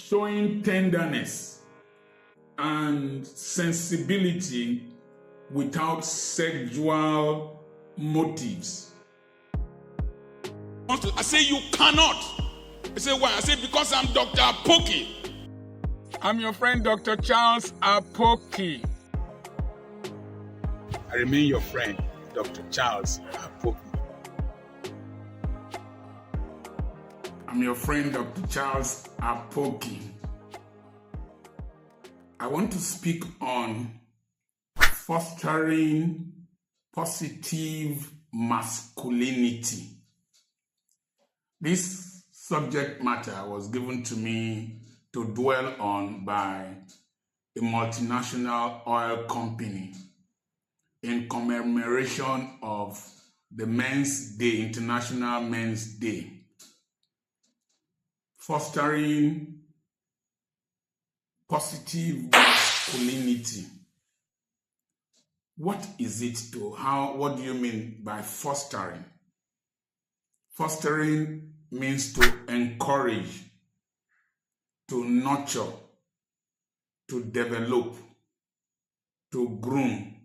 showing tenderness and sensibility without sexual motives. I say you cannot. I say why? I say because I'm Dr. Apoki. I'm your friend Dr. Charles Apoki. I remain your friend, Dr. Charles Apoki. I'm your friend Dr. Charles Apoki. I want to speak on fostering positive masculinity. This subject matter was given to me to dwell on by a multinational oil company in commemoration of the Men's Day, International Men's Day. Fostering positive masculinity. What is it what do you mean by fostering? Fostering means to encourage, to nurture, to develop, to groom,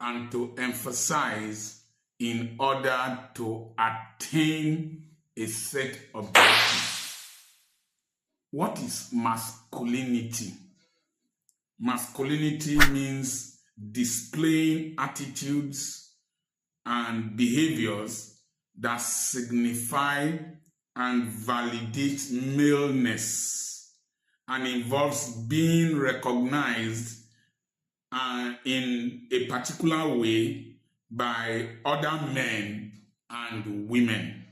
and to emphasize in order to attain a set objective. What is masculinity? Masculinity means displaying attitudes and behaviors that signify and validate maleness and involves being recognized in a particular way by other men and women.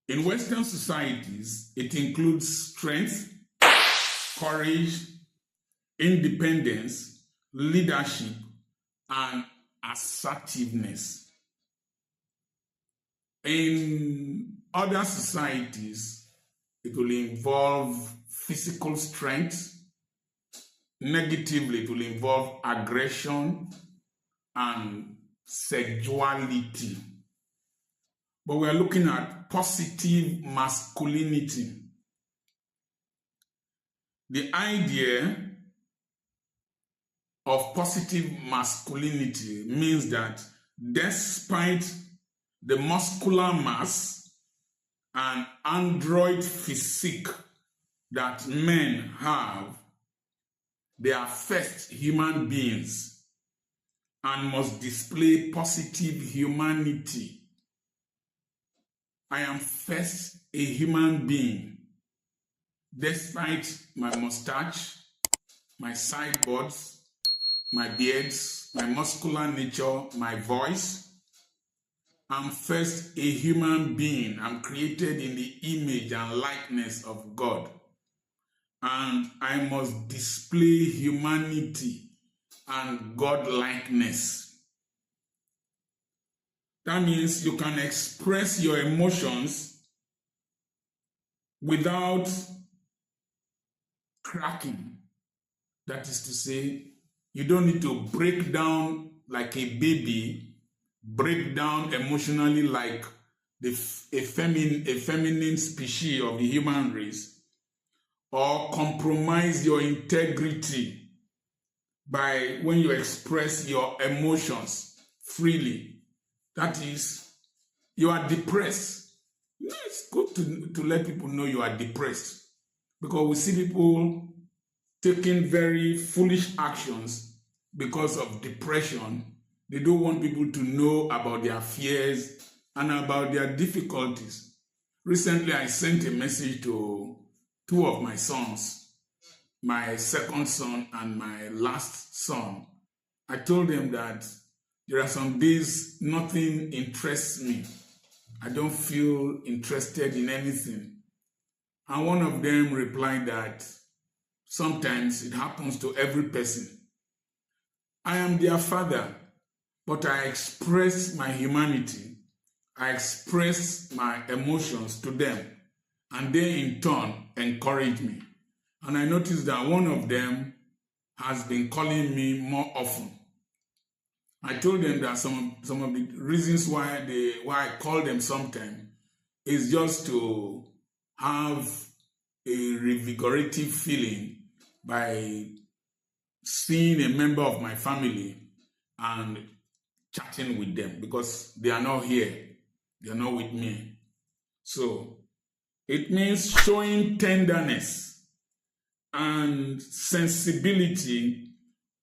In Western societies, it includes strength, courage, independence, leadership, and assertiveness. In other societies, it will involve physical strength. Negatively, it will involve aggression and sexuality. But we are looking at positive masculinity. The idea of positive masculinity means that despite the muscular mass and android physique that men have, they are first human beings and must display positive humanity. I am first a human being, despite my mustache, my sideboards, my beards, my muscular nature, my voice. I'm first a human being. I'm created in the image and likeness of God. And I must display humanity and God-likeness. That means you can express your emotions without cracking. That is to say, you don't need to break down like a baby, break down emotionally like a feminine species of the human race, or compromise your integrity by when you express your emotions freely. That is, you are depressed. It's good to let people know you are depressed, because we see people taking very foolish actions because of depression. They don't want people to know about their fears and about their difficulties. Recently, I sent a message to two of my sons, my second son and my last son. I told them that there are some days nothing interests me. I don't feel interested in anything. And one of them replied that sometimes it happens to every person. I am their father, but I express my humanity. I express my emotions to them, and they in turn encourage me. And I noticed that one of them has been calling me more often. I told them that some of the reasons why I call them sometimes is just to have a revigorative feeling by seeing a member of my family and chatting with them, because they are not here. They are not with me. So it means showing tenderness and sensibility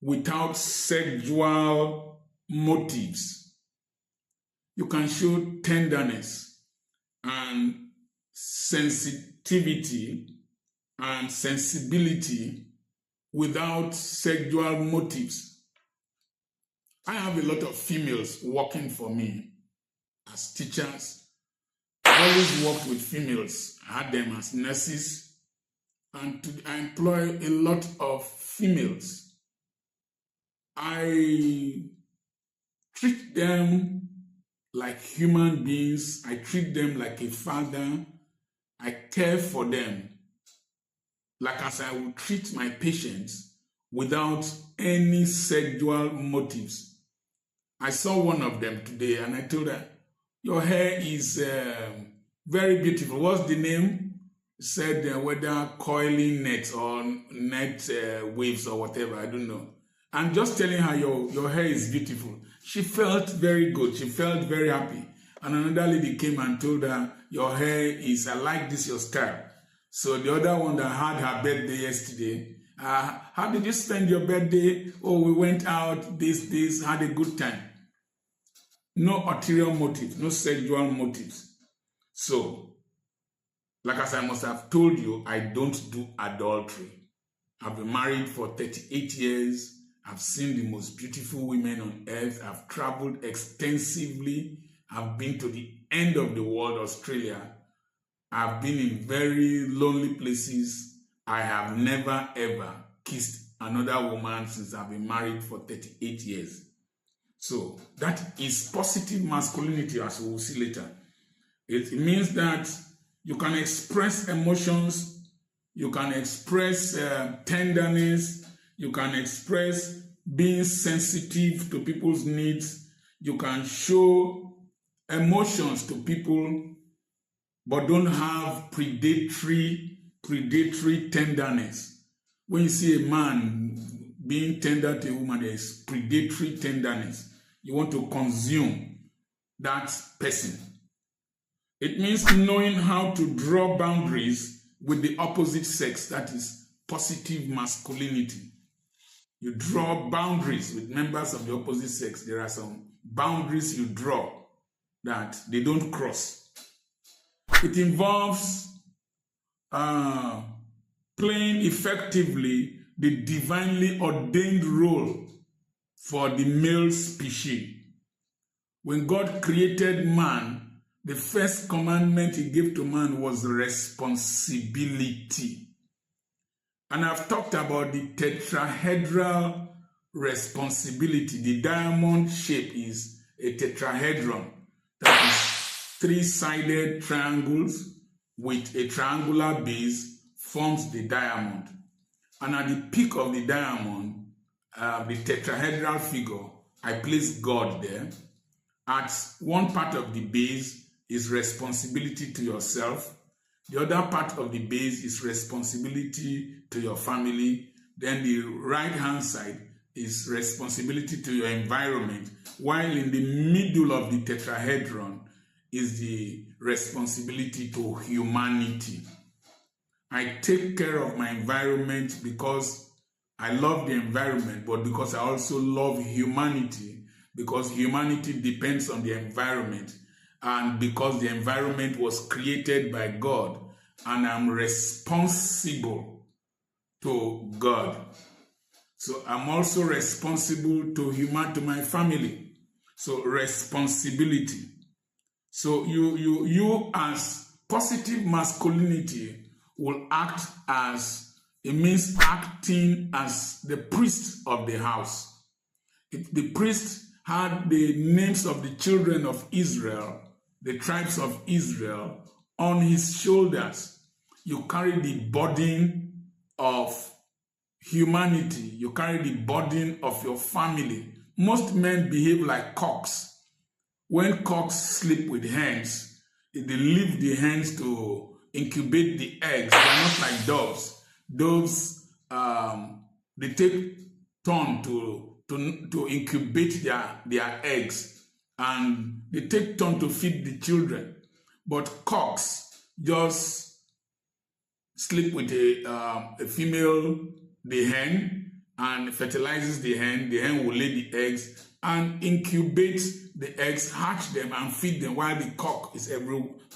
without sexual motives. You can show tenderness and sensitivity and sensibility without sexual motives. I have a lot of females working for me as teachers. I always worked with females. I had them as nurses, and I employ a lot of females. I treat them like human beings. I treat them like a father. I care for them like as I would treat my patients without any sexual motives. I saw one of them today and I told her, your hair is very beautiful. What's the name? Said whether coiling net or net waves or whatever, I don't know. I'm just telling her your hair is beautiful. She felt very good. She felt very happy. And another lady came and told her, your hair is, I like this, your style. So the other one that had her birthday yesterday, how did you spend your birthday? Oh, we went out, this, had a good time. No ulterior motive, no sexual motives. So, like as I must have told you, I don't do adultery. I've been married for 38 years. I've seen the most beautiful women on earth. I've traveled extensively. I've been to the end of the world, Australia. I've been in very lonely places. I have never ever kissed another woman since I've been married for 38 years. So that is positive masculinity, as we will see later. It means that you can express emotions, you can express tenderness, you can express being sensitive to people's needs, you can show emotions to people, but don't have predatory tenderness. When you see a man being tender to a woman, there is predatory tenderness. You want to consume that person. It means knowing how to draw boundaries with the opposite sex. That is positive masculinity. You draw boundaries with members of the opposite sex. There are some boundaries you draw that they don't cross. It involves playing effectively the divinely ordained role for the male species. When God created man, the first commandment he gave to man was responsibility. And I've talked about the tetrahedral responsibility. The diamond shape is a tetrahedron. That is 3-sided triangles with a triangular base forms the diamond. And at the peak of the diamond, the tetrahedral figure, I place God there. At one part of the base is responsibility to yourself. The other part of the base is responsibility to your family. Then the right-hand side is responsibility to your environment, while in the middle of the tetrahedron is the responsibility to humanity. I take care of my environment because I love the environment, but because I also love humanity, because humanity depends on the environment, and because the environment was created by God, and I'm responsible to God. So I'm also responsible to my family. So responsibility. So you as positive masculinity will act as, it means acting as the priest of the house. The priest had the names of the children of Israel, the tribes of Israel, on his shoulders. You carry the burden of humanity. You carry the burden of your family. Most men behave like cocks. When cocks sleep with hens, they leave the hens to incubate the eggs. They are not like doves. Doves, they take turn to incubate their eggs, and they take turn to feed the children. But cocks just sleep with a female, the hen, and fertilizes the hen. The hen will lay the eggs and incubate the eggs, hatch them, and feed them, while the cock is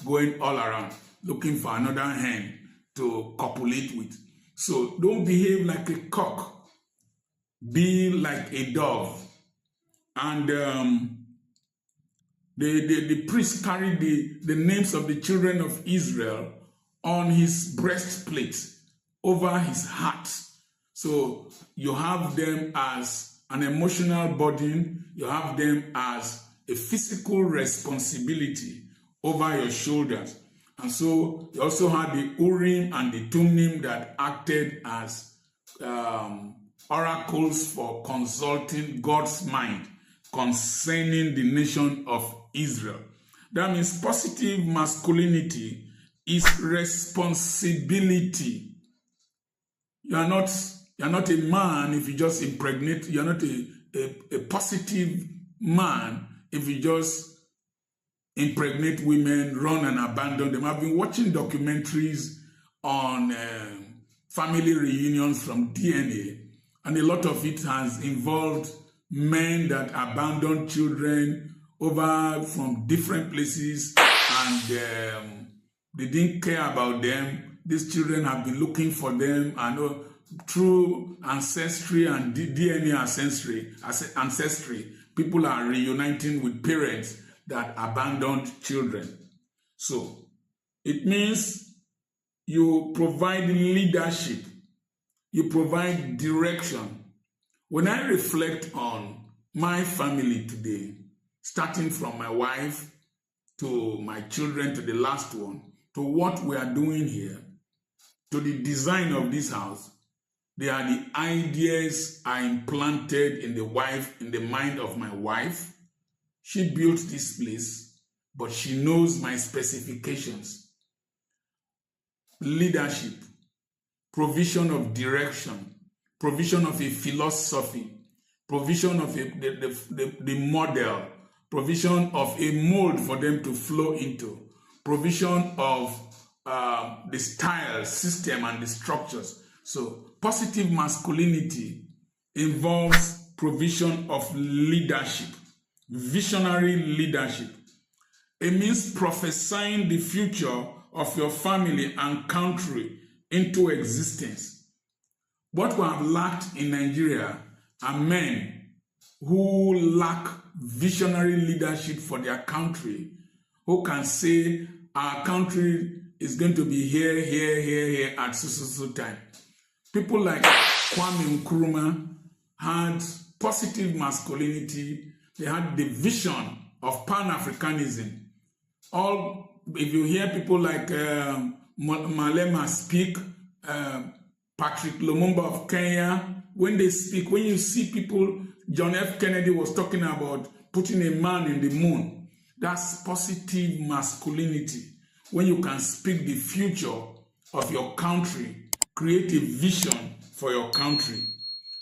going all around looking for another hen to copulate with. So don't behave like a cock. Be like a dove. And the priest carried the names of the children of Israel on his breastplate over his heart. So you have them as an emotional burden. You have them as a physical responsibility over your shoulders. And so you also had the Urim and the Thummim that acted as oracles for consulting God's mind concerning the nation of Israel. That means positive masculinity is responsibility. You are not a man if you just impregnate. You are not a positive man if you just impregnate women, run and abandon them. I've been watching documentaries on family reunions from DNA, and a lot of it has involved men that abandon children over from different places, and they didn't care about them. These children have been looking for them, and through ancestry and DNA ancestry, people are reuniting with parents that abandoned children. So it means you provide leadership, you provide direction. When I reflect on my family today, starting from my wife to my children to the last one, to what we are doing here, to the design of this house, they are the ideas I implanted in the mind of my wife. She built this place, but she knows my specifications. Leadership, provision of direction, provision of a philosophy, provision of the model, provision of a mold for them to flow into, provision of the style, system, and the structures. So positive masculinity involves provision of leadership, visionary leadership. It means prophesying the future of your family and country into existence. What we have lacked in Nigeria are men who lack visionary leadership for their country, who can say our country is going to be here at so time. People like Kwame Nkrumah had positive masculinity. They had the vision of Pan-Africanism. If you hear people like Malema speak, Patrick Lumumba of Kenya, when they speak, when you see people, John F. Kennedy was talking about putting a man in the moon. That's positive masculinity. When you can speak the future of your country, create a vision for your country.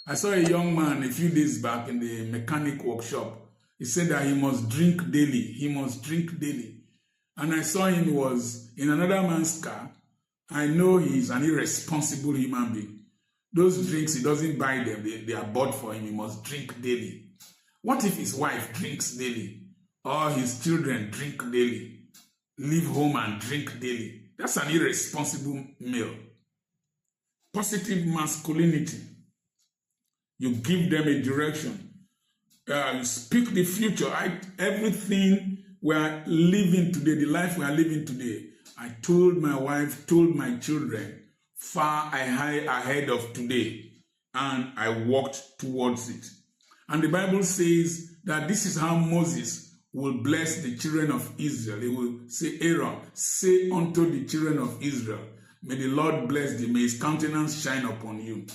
I saw a young man a few days back in the mechanic workshop. He said that he must drink daily. He must drink daily. And I saw him was in another man's car. I know he's an irresponsible human being. Those drinks, he doesn't buy them. They are bought for him. He must drink daily. What if his wife drinks daily? Or his children drink daily? Leave home and drink daily. That's an irresponsible male. Positive masculinity. You give them a direction. You speak the future. Everything we are living today, the life we are living today, I told my wife, told my children, far ahead of today, and I walked towards it. And the Bible says that this is how Moses will bless the children of Israel. He will say, Aaron, say unto the children of Israel, may the Lord bless thee, may his countenance shine upon you.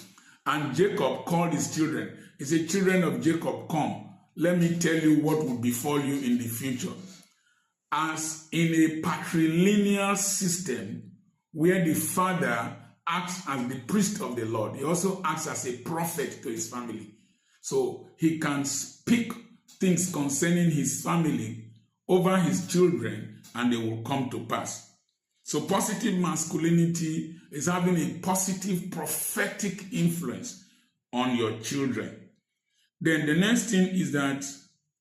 And Jacob called his children. He said, children of Jacob, come, let me tell you what will befall you in the future. As in a patrilineal system, where the father acts as the priest of the Lord. He also acts as a prophet to his family. So he can speak things concerning his family over his children, and they will come to pass. So positive masculinity is having a positive prophetic influence on your children. Then the next thing is that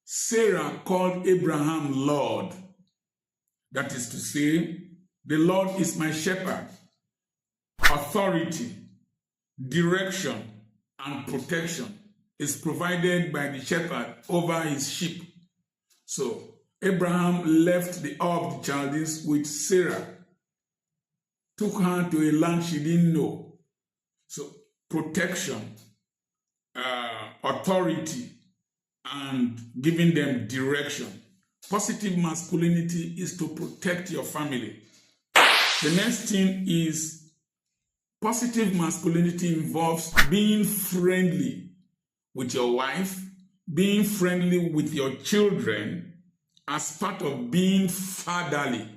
Sarah called Abraham Lord. That is to say, the Lord is my shepherd. Authority, direction, and protection is provided by the shepherd over his sheep. So Abraham left the Ur of the Chaldees with Sarah, took her to a land she didn't know. So protection, authority, and giving them direction. Positive masculinity is to protect your family. The next thing is positive masculinity involves being friendly with your wife, being friendly with your children as part of being fatherly.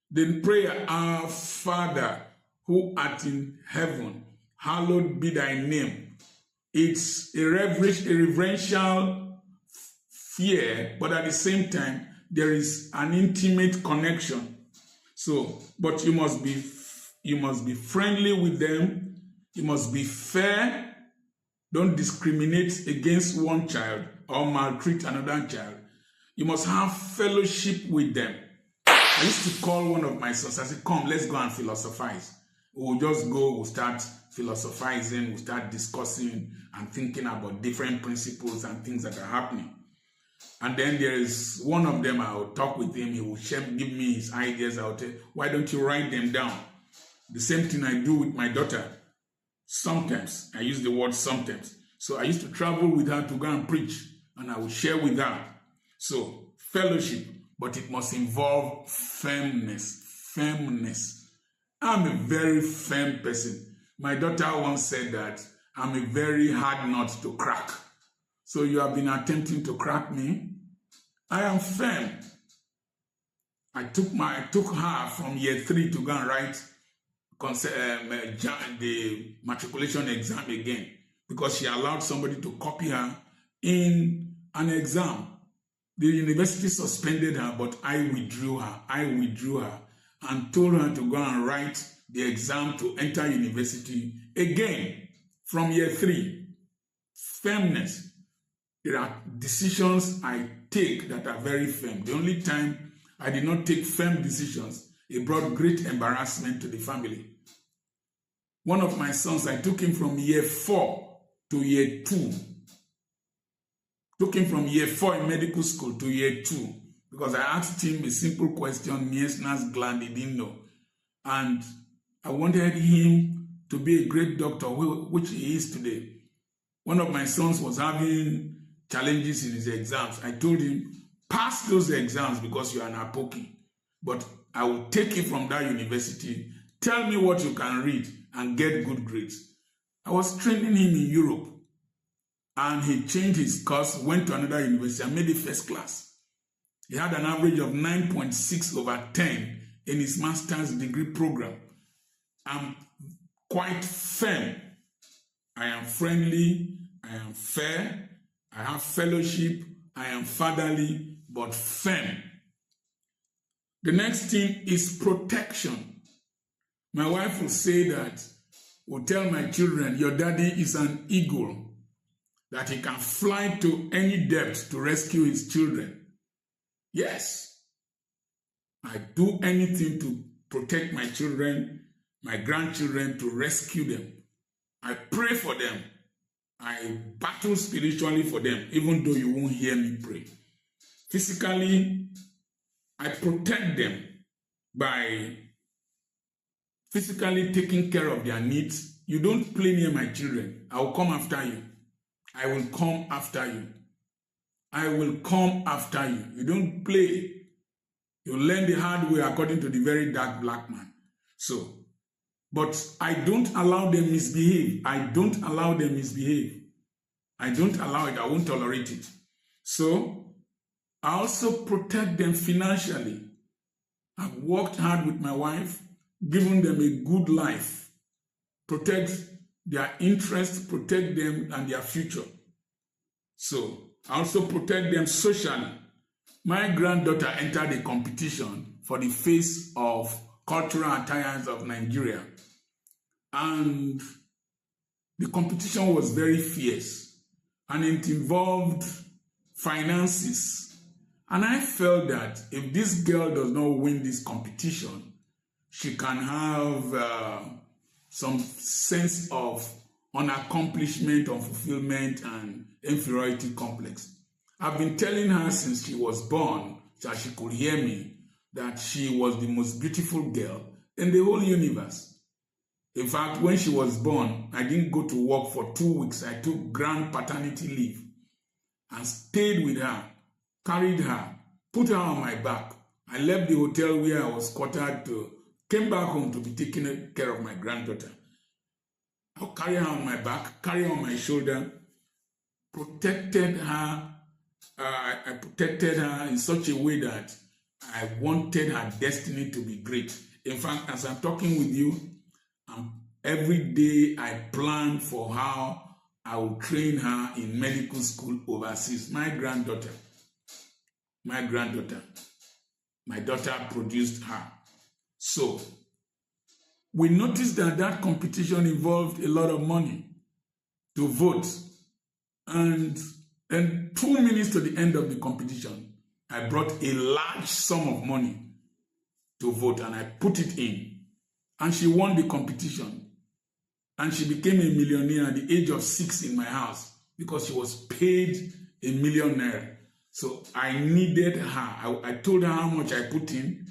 Then prayer, Our Father who art in heaven, hallowed be thy name. It's a reverential fear, but at the same time, there is an intimate connection. So, but you must be friendly with them. You must be fair. Don't discriminate against one child or maltreat another child. You must have fellowship with them. I used to call one of my sons. I said, come, let's go and philosophize. We'll just go, we'll start philosophizing, we'll start discussing and thinking about different principles and things that are happening. And then there is one of them, I will talk with him, he will give me his ideas. I will tell, why don't you write them down? The same thing I do with my daughter. Sometimes, I use the word sometimes. So I used to travel with her to go and preach, and I will share with her. So, fellowship, but it must involve firmness. Firmness. I'm a very firm person. My daughter once said that I'm a very hard nut to crack. So you have been attempting to crack me. I am firm. I took her from year 3 to go and write the matriculation exam again because she allowed somebody to copy her in an exam. The university suspended her, but I withdrew her and told her to go and write the exam to enter university again from year 3. Firmness. There are decisions I take that are very firm. The only time I did not take firm decisions, it brought great embarrassment to the family. One of my sons, I took him from year 4 to year 2. Took him from year 4 in medical school to year 2 because I asked him a simple question, Niesna's gland, he didn't know. And I wanted him to be a great doctor, which he is today. One of my sons was having challenges in his exams. I told him, pass those exams because you are an Apoki. But I will take you from that university. Tell me what you can read and get good grades. I was training him in Europe. And he changed his course, went to another university and made it first class. He had an average of 9.6/10 in his master's degree program. I'm quite firm. I am friendly. I am fair. I have fellowship. I am fatherly, but firm. The next thing is protection. My wife will say that, will tell my children, your daddy is an eagle, that he can fly to any depth to rescue his children. Yes, I do anything to protect my children, my grandchildren, to rescue them. I pray for them. I battle spiritually for them, even though you won't hear me pray. Physically, I protect them by physically taking care of their needs. You don't play near my children. I will come after you. I will come after you. I will come after you. You don't play. You learn the hard way according to the very dark black man. So, but I don't allow them misbehave. I don't allow them misbehave. I don't allow it. I won't tolerate it. So, I also protect them financially. I've worked hard with my wife, given them a good life, protect their interests, protect them and their future. So I also protect them socially. My granddaughter entered a competition for the face of cultural attires of Nigeria. And the competition was very fierce. And it involved finances. And I felt that if this girl does not win this competition, she can have some sense of unaccomplishment, unfulfillment, and inferiority complex. I've been telling her since she was born, so she could hear me, that she was the most beautiful girl in the whole universe. In fact, when she was born, I didn't go to work for 2 weeks. I took grand paternity leave and stayed with her, carried her, put her on my back. I left the hotel where I was quartered came back home to be taking care of my granddaughter. I'll carry her on my back, carry her on my shoulder, protected her. I protected her in such a way that I wanted her destiny to be great. In fact, as I'm talking with you, every day I plan for how I will train her in medical school overseas. My daughter produced her. So, we noticed that competition involved a lot of money to vote. And then 2 minutes to the end of the competition, I brought a large sum of money to vote and I put it in. And she won the competition. And she became a millionaire at the age of 6 in my house because she was paid $1 million. So I needed her. I told her how much I put in.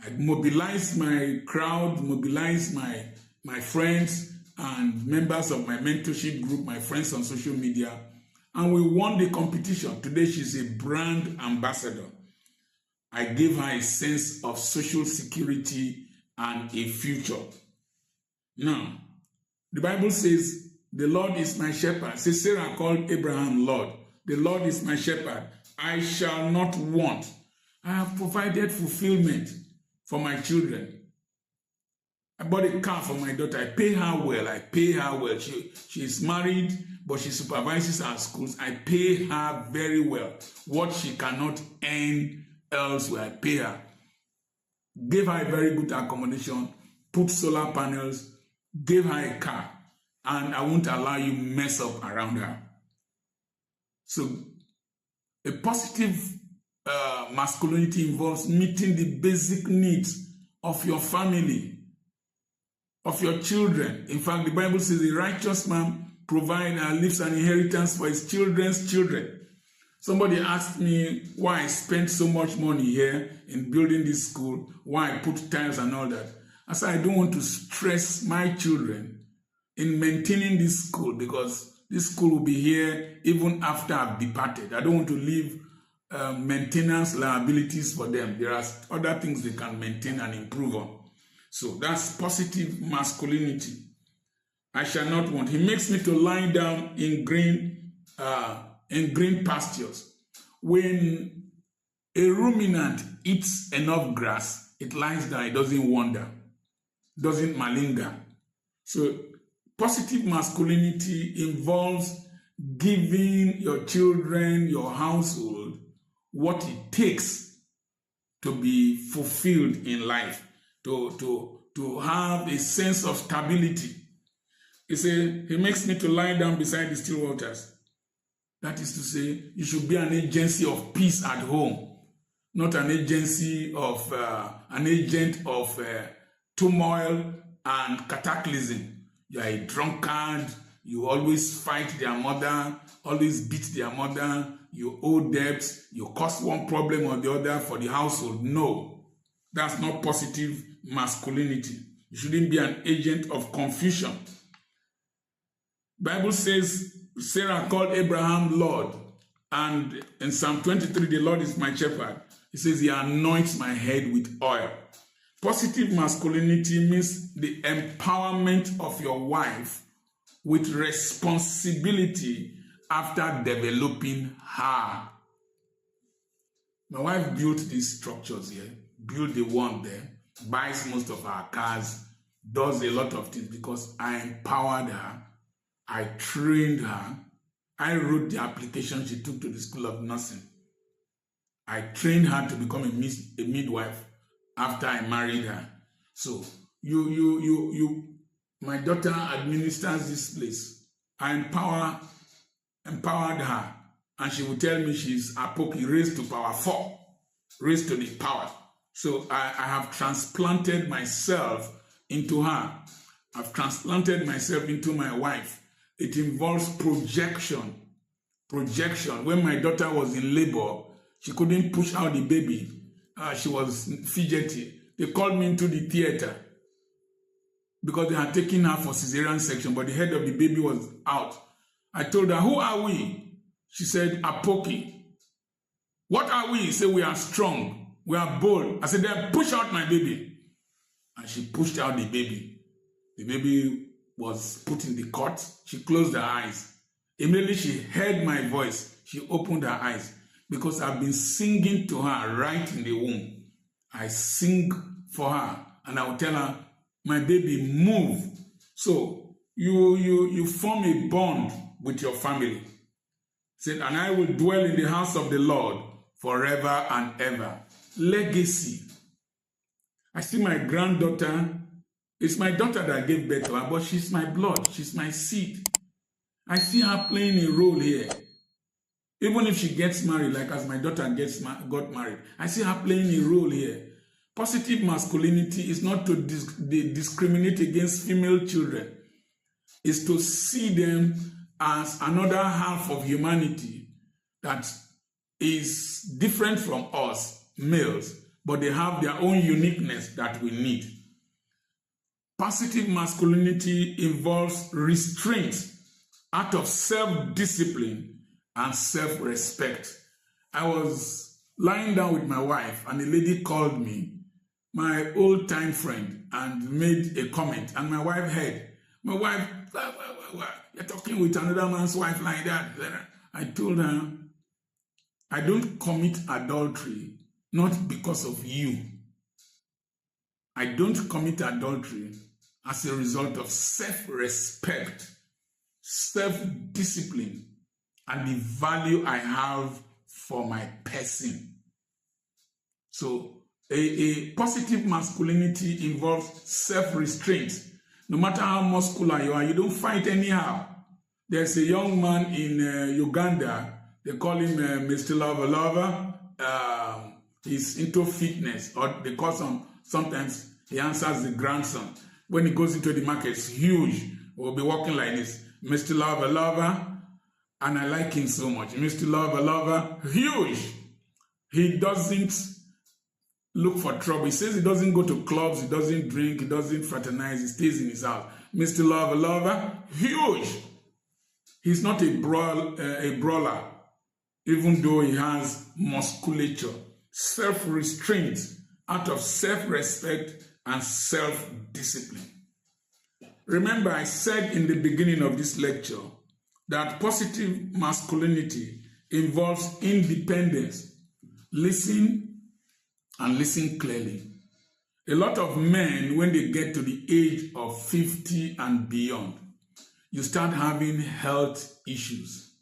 I mobilized my crowd, mobilized my friends and members of my mentorship group, my friends on social media, and we won the competition. Today she's a brand ambassador. I gave her a sense of social security and a future. Now, the Bible says, the Lord is my shepherd. So Sarah called Abraham Lord. The Lord is my shepherd. I shall not want. I have provided fulfillment for my children. I bought a car for my daughter. I pay her well. She is married, but she supervises our schools. I pay her very well. What she cannot earn elsewhere, I pay her. Gave her a very good accommodation, put solar panels, gave her a car, and I won't allow you mess up around her. So, a positive masculinity involves meeting the basic needs of your family, of your children. In fact, the Bible says a righteous man provides and leaves an inheritance for his children's children. Somebody asked me why I spent so much money here in building this school, why I put tiles and all that. I said, I don't want to stress my children in maintaining this school because this school will be here even after I've departed. I don't want to leave maintenance liabilities for them. There are other things they can maintain and improve on. So that's positive masculinity. I shall not want. He makes me to lie down in green pastures. When a ruminant eats enough grass, it lies down, it doesn't wander, doesn't malinger. So positive masculinity involves giving your children, your household, what it takes to be fulfilled in life, to have a sense of stability. He makes me to lie down beside the still waters. That is to say, you should be an agency of peace at home, not an agency of an agent of turmoil and cataclysm. You are a drunkard. You always fight their mother, always beat their mother. You owe debts. You cause one problem or the other for the household. No, that's not positive masculinity. You shouldn't be an agent of confusion. Bible says Sarah called Abraham Lord, and in Psalm 23, the Lord is my shepherd. He says he anoints my head with oil. Positive masculinity means the empowerment of your wife with responsibility after developing her. My wife built these structures here. built the one there, buys most of our cars, does a lot of things because I empowered her, I trained her, I wrote the application she took to the School of Nursing. I trained her to become a midwife after I married her. So my daughter administers this place. I empowered her, and she will tell me she's Apoki, raised to power 4, raised to the power. So I have transplanted myself into her. I've transplanted myself into my wife. It involves projection. Projection. When my daughter was in labor, she couldn't push out the baby. She was fidgety. They called me into the theater because they had taken her for cesarean section, but the head of the baby was out. I told her, who are we? She said, Apoki. What are we? She said, we are strong. We are bold. I said, then push out my baby. And she pushed out the baby. The baby was put in the cot. She closed her eyes. Immediately she heard my voice. She opened her eyes because I've been singing to her right in the womb. I sing for her and I will tell her, my baby, move. So you form a bond with your family. Said, and I will dwell in the house of the Lord forever and ever. Legacy. I see my granddaughter. It's my daughter that gave birth to her, but she's my blood. She's my seed. I see her playing a role here. Even if she gets married, like as my daughter got married, I see her playing a role here. Positive masculinity is not to discriminate against female children. It's to see them as another half of humanity that is different from us, males, but they have their own uniqueness that we need. Positive masculinity involves restraint out of self-discipline and self-respect. I was lying down with my wife and a lady called me, my old-time friend, and made a comment. And my wife heard. My wife, you're talking with another man's wife like that. I told her, I don't commit adultery, not because of you. I don't commit adultery as a result of self-respect, self-discipline, and the value I have for my person. So a positive masculinity involves self-restraint. No matter how muscular you are, you don't fight anyhow. There's a young man in Uganda, they call him Mr. Lover. He's into fitness, or they call sometimes he answers the grandson. When he goes into the market, it's huge. We'll be walking like this. Mr. Lover. And I like him so much. Mr. Lover, huge. He doesn't look for trouble. He says he doesn't go to clubs, he doesn't drink, he doesn't fraternize, he stays in his house. Mr. Lover, huge. He's not a brawler, even though he has musculature. Self-restraint out of self-respect and self-discipline. Remember, I said in the beginning of this lecture that positive masculinity involves independence. Listen and listen clearly. A lot of men, when they get to the age of 50 and beyond, you start having health issues.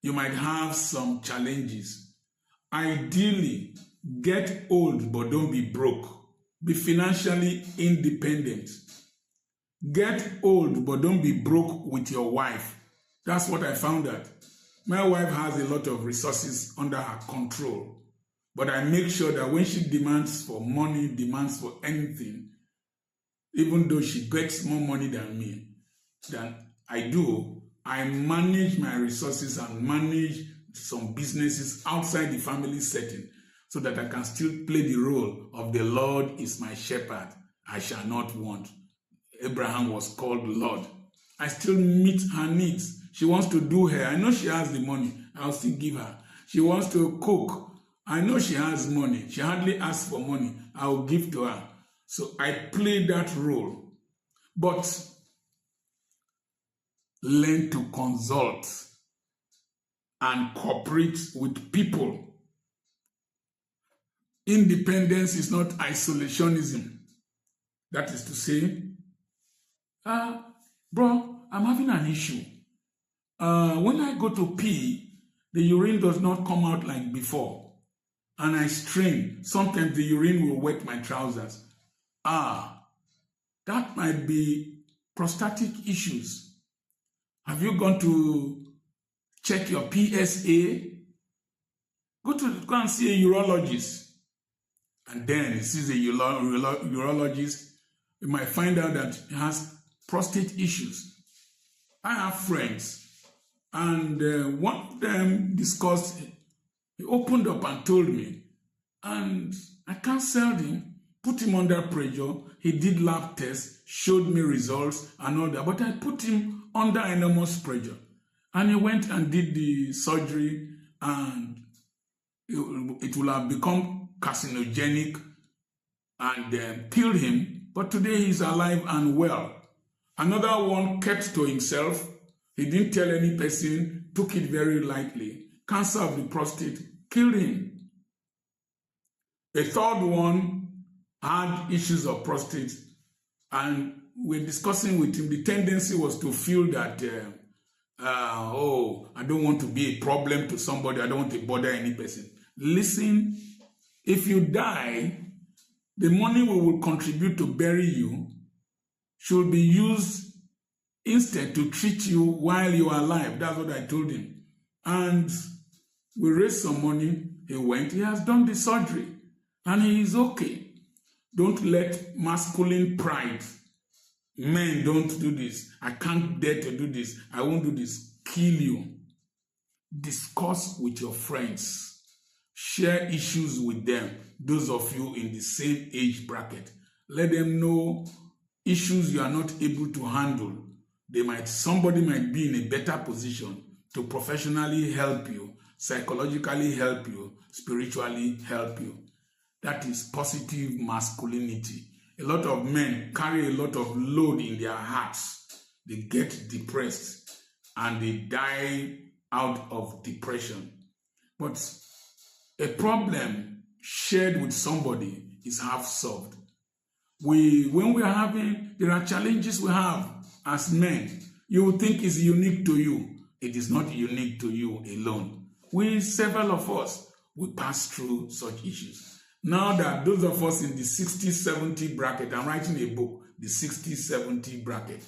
You might have some challenges. Ideally, get old but don't be broke. Be financially independent. Get old but don't be broke with your wife. That's what I found out. My wife has a lot of resources under her control. But I make sure that when she demands for money, demands for anything, even though she gets more money than me, than I do, I manage my resources and manage some businesses outside the family setting so that I can still play the role of the Lord is my shepherd, I shall not want. Abraham was called Lord. I still meet her needs. She wants to do hair. I know she has the money. I'll still give her. She wants to cook. I know she has money. She hardly asks for money. I will give to her. So I play that role. But learn to consult and cooperate with people. Independence is not isolationism. That is to say, bro, I'm having an issue. When I go to pee, the urine does not come out like before. And I strain. Sometimes the urine will wet my trousers. That might be prostatic issues. Have you gone to check your PSA? Go and see a urologist. And then he sees a urologist. You might find out that he has prostate issues. I have friends, and one of them discussed, he opened up and told me, and I counseled him, put him under pressure. He did lab tests, showed me results and all that, but I put him under enormous pressure. And he went and did the surgery, and it will have become carcinogenic and killed him. But today he's alive and well. Another one kept to himself. He didn't tell any person, took it very lightly. Cancer of the prostate killed him. A third one had issues of prostate, and we're discussing with him. The tendency was to feel that, I don't want to be a problem to somebody. I don't want to bother any person. Listen, if you die, the money we will contribute to bury you should be used instead to treat you while you are alive. That's what I told him. And we raised some money. He went. He has done the surgery. And he is okay. Don't let masculine pride. Men don't do this. I can't dare to do this. I won't do this. Kill you. Discuss with your friends. Share issues with them. Those of you in the same age bracket. Let them know issues you are not able to handle. Somebody might be in a better position to professionally help you, psychologically help you, spiritually help you. That is positive masculinity. A lot of men carry a lot of load in their hearts. They get depressed and they die out of depression. But a problem shared with somebody is half solved. There are challenges we have as men. You would think it's unique to you. It is not unique to you alone. Several of us, we pass through such issues. Now that those of us in the 60-70 bracket, I'm writing a book, the 60-70 bracket.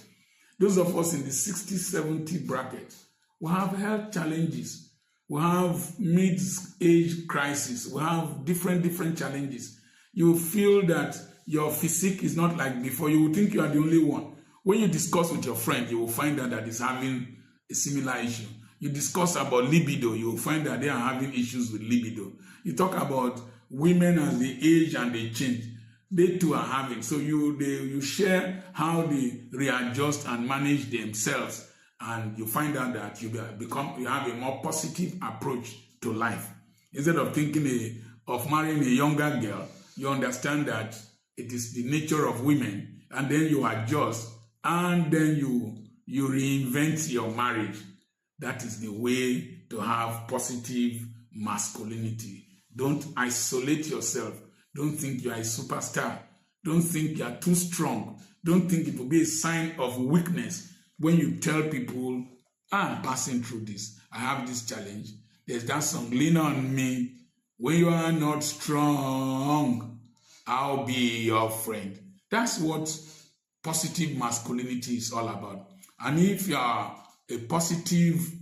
Those of us in the 60-70 bracket, we have health challenges. We have mid-age crisis. We have different challenges. You feel that your physique is not like before. You will think you are the only one. When you discuss with your friend, you will find out that he's having a similar issue. You discuss about libido, you will find that they are having issues with libido. You talk about women as they age and they change. They too are having. So you share how they readjust and manage themselves, and you find out that you have a more positive approach to life. Instead of thinking of marrying a younger girl, you understand that it is the nature of women, and then you adjust, and then you reinvent your marriage. That is the way to have positive masculinity. Don't isolate yourself. Don't think you are a superstar. Don't think you are too strong. Don't think it will be a sign of weakness when you tell people, I'm passing through this. I have this challenge. There's that song, lean on me. When you are not strong, I'll be your friend. That's what positive masculinity is all about. And if you are a positive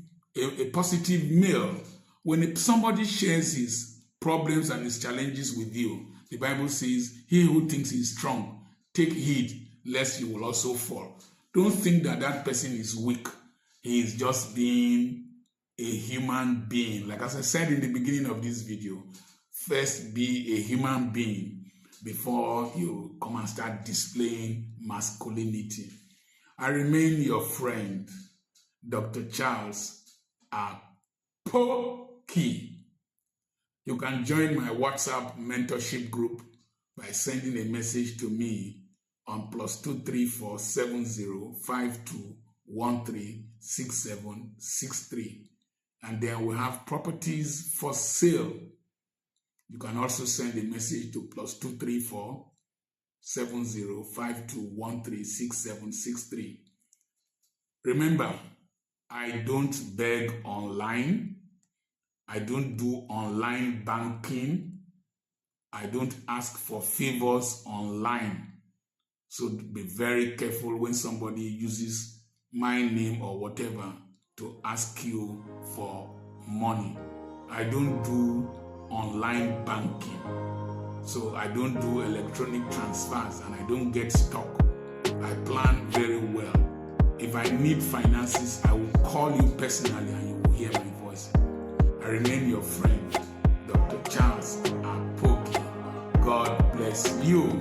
male, when somebody shares his problems and his challenges with you, the Bible says, he who thinks he is strong, take heed lest you will also fall. Don't think that that person is weak. He is just being a human being. Like as I said in the beginning of this video, first be a human being before you come and start displaying masculinity. I remain your friend, Dr. Charles Apoki. You can join my WhatsApp mentorship group by sending a message to me on +234 7052136763. And then we have properties for sale You can also send a message to +234 7052136763. Remember, I don't beg online. I don't do online banking. I don't ask for favors online. So be very careful when somebody uses my name or whatever to ask you for money. I don't do online banking. So I don't do electronic transfers and I don't get stuck. I plan very well. If I need finances, I will call you personally and you will hear my voice. I remain your friend, Dr. Charles Apoki. God bless you.